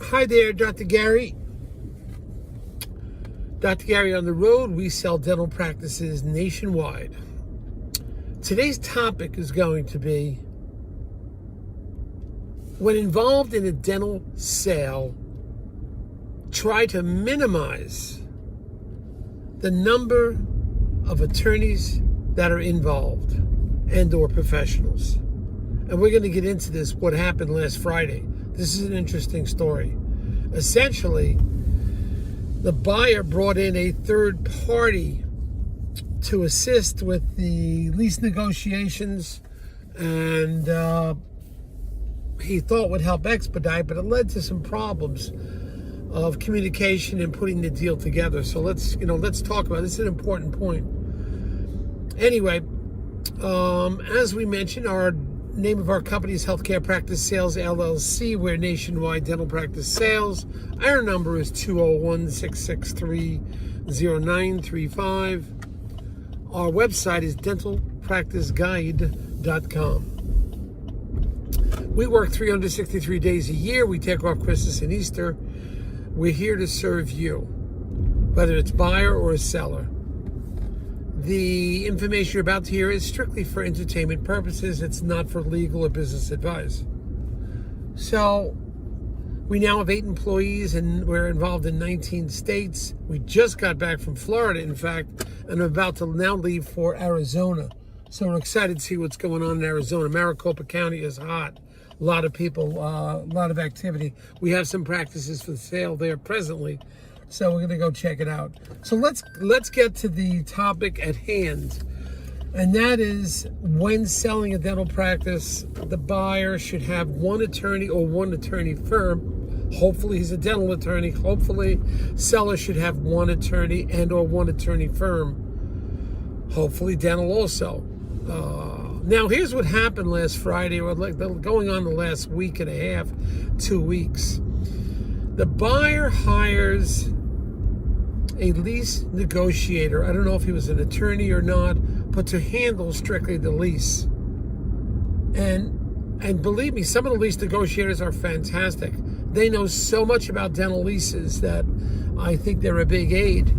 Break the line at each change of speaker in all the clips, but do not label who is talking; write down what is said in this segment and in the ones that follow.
Hi there, Dr. Gary. Dr. Gary on the road. We sell dental practices nationwide. Today's topic is going to be, when involved in a dental sale, try to minimize the number of attorneys that are involved and or professionals. And we're going to get into this, what happened last Friday. This is an interesting story. Essentially, the buyer brought in a third party to assist with the lease negotiations, and he thought would help expedite, but it led to some problems of communication and putting the deal together. So let's talk about it. This is an important point. Anyway, as we mentioned, our name of our company is Healthcare Practice Sales LLC. We're nationwide dental practice sales. Our number is 201-663-0935. Our website is dentalpracticeguide.com. We work 363 days a year. We take off Christmas and Easter. We're here to serve you, whether it's buyer or a seller. The information you're about to hear is strictly for entertainment purposes. It's not for legal or business advice. So, we now have 8 employees and we're involved in 19 states. We just got back from Florida, in fact, and are about to now leave for Arizona. So we're excited to see what's going on in Arizona. Maricopa County is hot. A lot of people, a lot of activity. We have some practices for sale there presently. So we're going to go check it out. So let's get to the topic at hand. And that is, when selling a dental practice, the buyer should have one attorney or one attorney firm. Hopefully he's a dental attorney. Hopefully seller should have one attorney and or one attorney firm. Hopefully dental also. Now here's what happened last Friday, or going on the last week and a half, 2 weeks. The buyer hires a lease negotiator. I don't know if he was an attorney or not, but to handle strictly the lease. And believe me, some of the lease negotiators are fantastic. They know so much about dental leases that I think they're a big aid.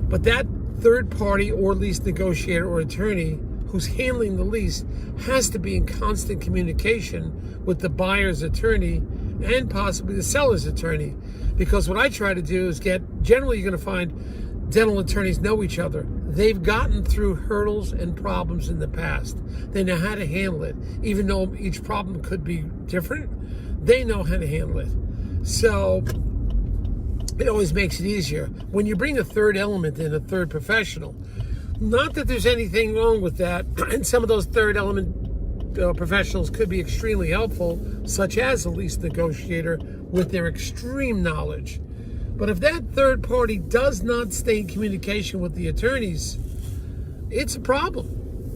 But that third party or lease negotiator or attorney who's handling the lease has to be in constant communication with the buyer's attorney and possibly the seller's attorney. Because what I try to do is generally you're going to find dental attorneys know each other. They've gotten through hurdles and problems in the past. They know how to handle it. Even though each problem could be different, they know how to handle it. So it always makes it easier. When you bring a third element in, a third professional, not that there's anything wrong with that, and some of those third element professionals could be extremely helpful, such as a lease negotiator with their extreme knowledge. But if that third party does not stay in communication with the attorneys, it's a problem.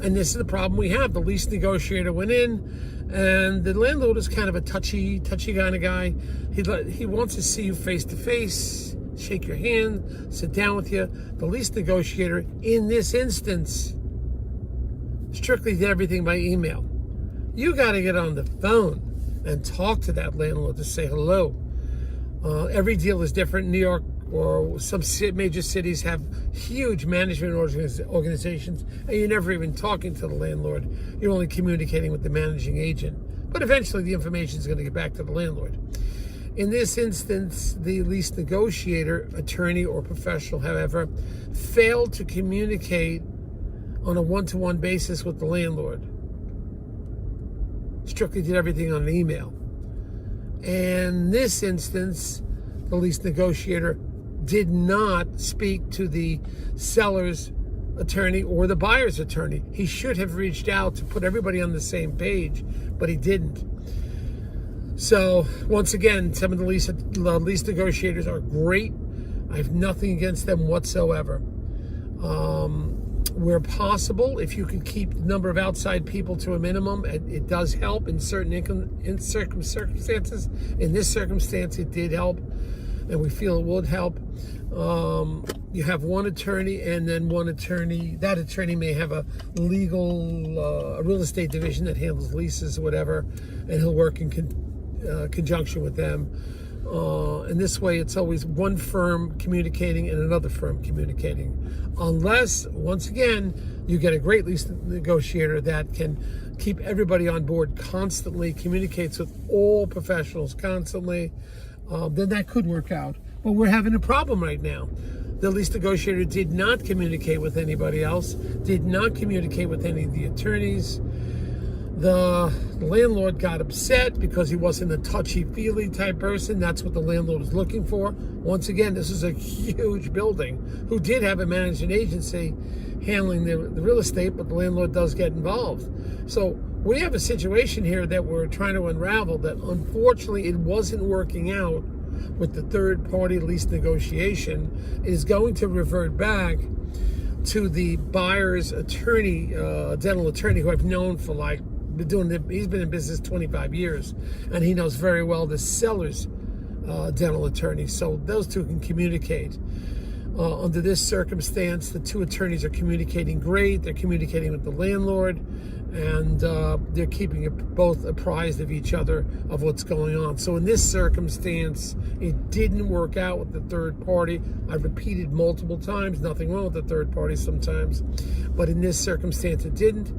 And this is the problem we have. The lease negotiator went in, and the landlord is kind of a touchy kind of guy. He wants to see you face to face, shake your hand, sit down with you. The lease negotiator, in this instance, strictly did everything by email. You got to get on the phone and talk to that landlord to say hello. Every deal is different. New York or some major cities have huge management organizations, and you're never even talking to the landlord. You're only communicating with the managing agent. But eventually the information is going to get back to the landlord. In this instance, the lease negotiator, attorney, or professional, however, failed to communicate on a one-to-one basis with the landlord. Strictly did everything on an email. And in this instance, the lease negotiator did not speak to the seller's attorney or the buyer's attorney. He should have reached out to put everybody on the same page, but he didn't. So, once again, some of the lease negotiators are great. I have nothing against them whatsoever. Where possible, if you can keep the number of outside people to a minimum, it does help in certain circumstances. In this circumstance, it did help, and we feel it would help. You have one attorney, and then one attorney. That attorney may have a a real estate division that handles leases or whatever, and he'll work in conjunction with them. And this way, it's always one firm communicating and another firm communicating. Unless, once again, you get a great lease negotiator that can keep everybody on board constantly, communicates with all professionals constantly, then that could work out. But we're having a problem right now. The lease negotiator did not communicate with anybody else, did not communicate with any of the attorneys. The landlord got upset because he wasn't a touchy-feely type person. That's what the landlord was looking for. Once again, this is a huge building who did have a management agency handling the real estate, but the landlord does get involved. So we have a situation here that we're trying to unravel that unfortunately it wasn't working out with the third-party lease negotiation. It is going to revert back to the buyer's attorney, dental attorney, who I've known for he's been in business 25 years, and he knows very well the seller's dental attorney. So those two can communicate. Under this circumstance, the two attorneys are communicating great. They're communicating with the landlord, and they're keeping both apprised of each other of what's going on. So in this circumstance, it didn't work out with the third party. I've repeated multiple times, nothing wrong with the third party sometimes, but in this circumstance it didn't,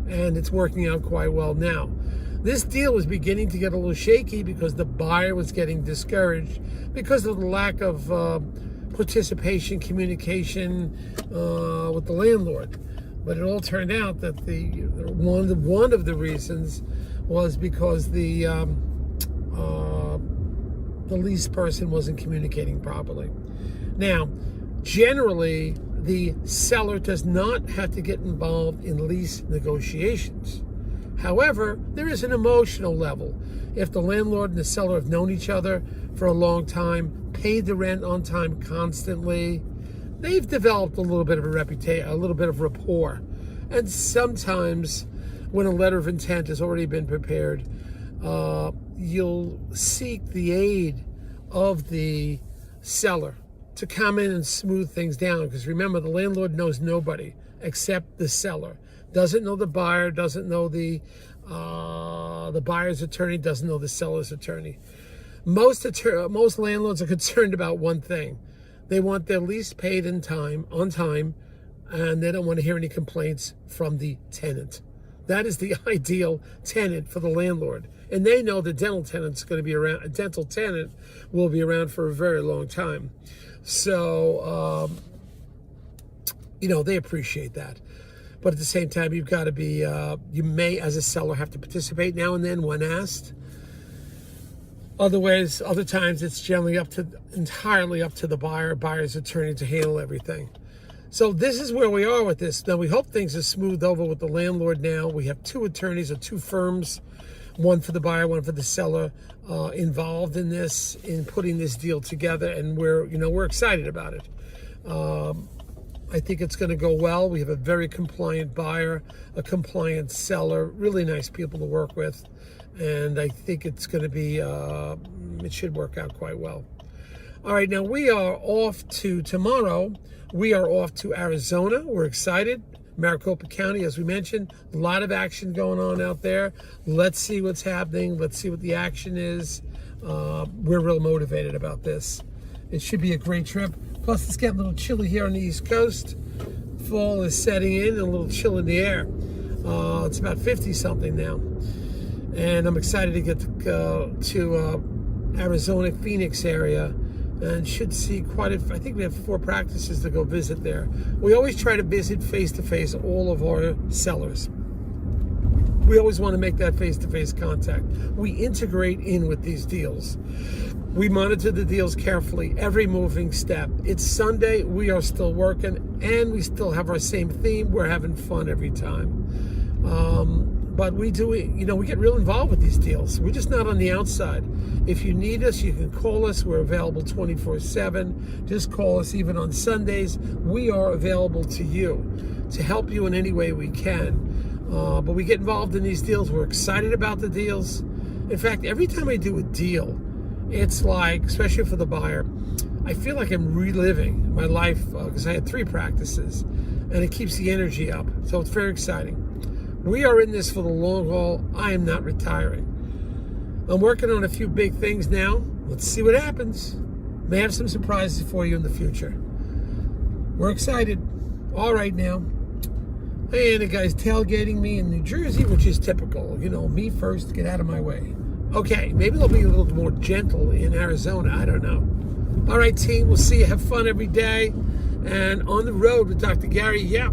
and it's working out quite well now. This deal was beginning to get a little shaky because the buyer was getting discouraged because of the lack of participation, communication with the landlord. But it all turned out that one of the reasons was because the lease person wasn't communicating properly. Now, generally, the seller does not have to get involved in lease negotiations. However, there is an emotional level. If the landlord and the seller have known each other for a long time, paid the rent on time constantly, they've developed a little bit of a reputation, a little bit of rapport. And sometimes when a letter of intent has already been prepared, you'll seek the aid of the seller to come in and smooth things down. Because remember, the landlord knows nobody except the seller. Doesn't know the buyer, doesn't know the buyer's attorney, doesn't know the seller's attorney. Most landlords are concerned about one thing. They want their lease paid on time, and they don't want to hear any complaints from the tenant. That is the ideal tenant for the landlord. And they know the dental tenant's going to be around. A dental tenant will be around for a very long time. So, they appreciate that. But at the same time, you've got to be, you may, as a seller, have to participate now and then when asked. Other times, it's generally entirely up to the buyer's attorney to handle everything. So this is where we are with this. Now, we hope things are smoothed over with the landlord now. We have two attorneys or two firms, one for the buyer, one for the seller, involved in this, in putting this deal together, and we're excited about it. I think it's going to go well. We have a very compliant buyer, a compliant seller, really nice people to work with, and I think it's going to be, it should work out quite well. All right, now we are off to tomorrow. We are off to Arizona. We're excited. Maricopa County, as we mentioned, a lot of action going on out there. Let's see what's happening. Let's see what the action is. We're real motivated about this. It should be a great trip. Plus, it's getting a little chilly here on the East Coast. Fall is setting in and a little chill in the air. It's about 50-something now. And I'm excited to get to Arizona, Phoenix area, and should see I think we have 4 practices to go visit there. We always try to visit face-to-face all of our sellers. We always want to make that face-to-face contact. We integrate in with these deals. We monitor the deals carefully, every moving step. It's Sunday, we are still working, and we still have our same theme. We're having fun every time. But we get real involved with these deals. We're just not on the outside. If you need us, you can call us. We're available 24/7. Just call us even on Sundays. We are available to you to help you in any way we can. But we get involved in these deals. We're excited about the deals. In fact, every time I do a deal, it's like, especially for the buyer, I feel like I'm reliving my life because I had 3 practices, and it keeps the energy up. So it's very exciting. We are in this for the long haul. I am not retiring. I'm working on a few big things now. Let's see what happens. May have some surprises for you in the future. We're excited. All right now. And the guy's tailgating me in New Jersey, which is typical. You know, me first, get out of my way. Okay, maybe they'll be a little more gentle in Arizona. I don't know. All right, team, we'll see you. Have fun every day. And on the road with Dr. Gary, yeah.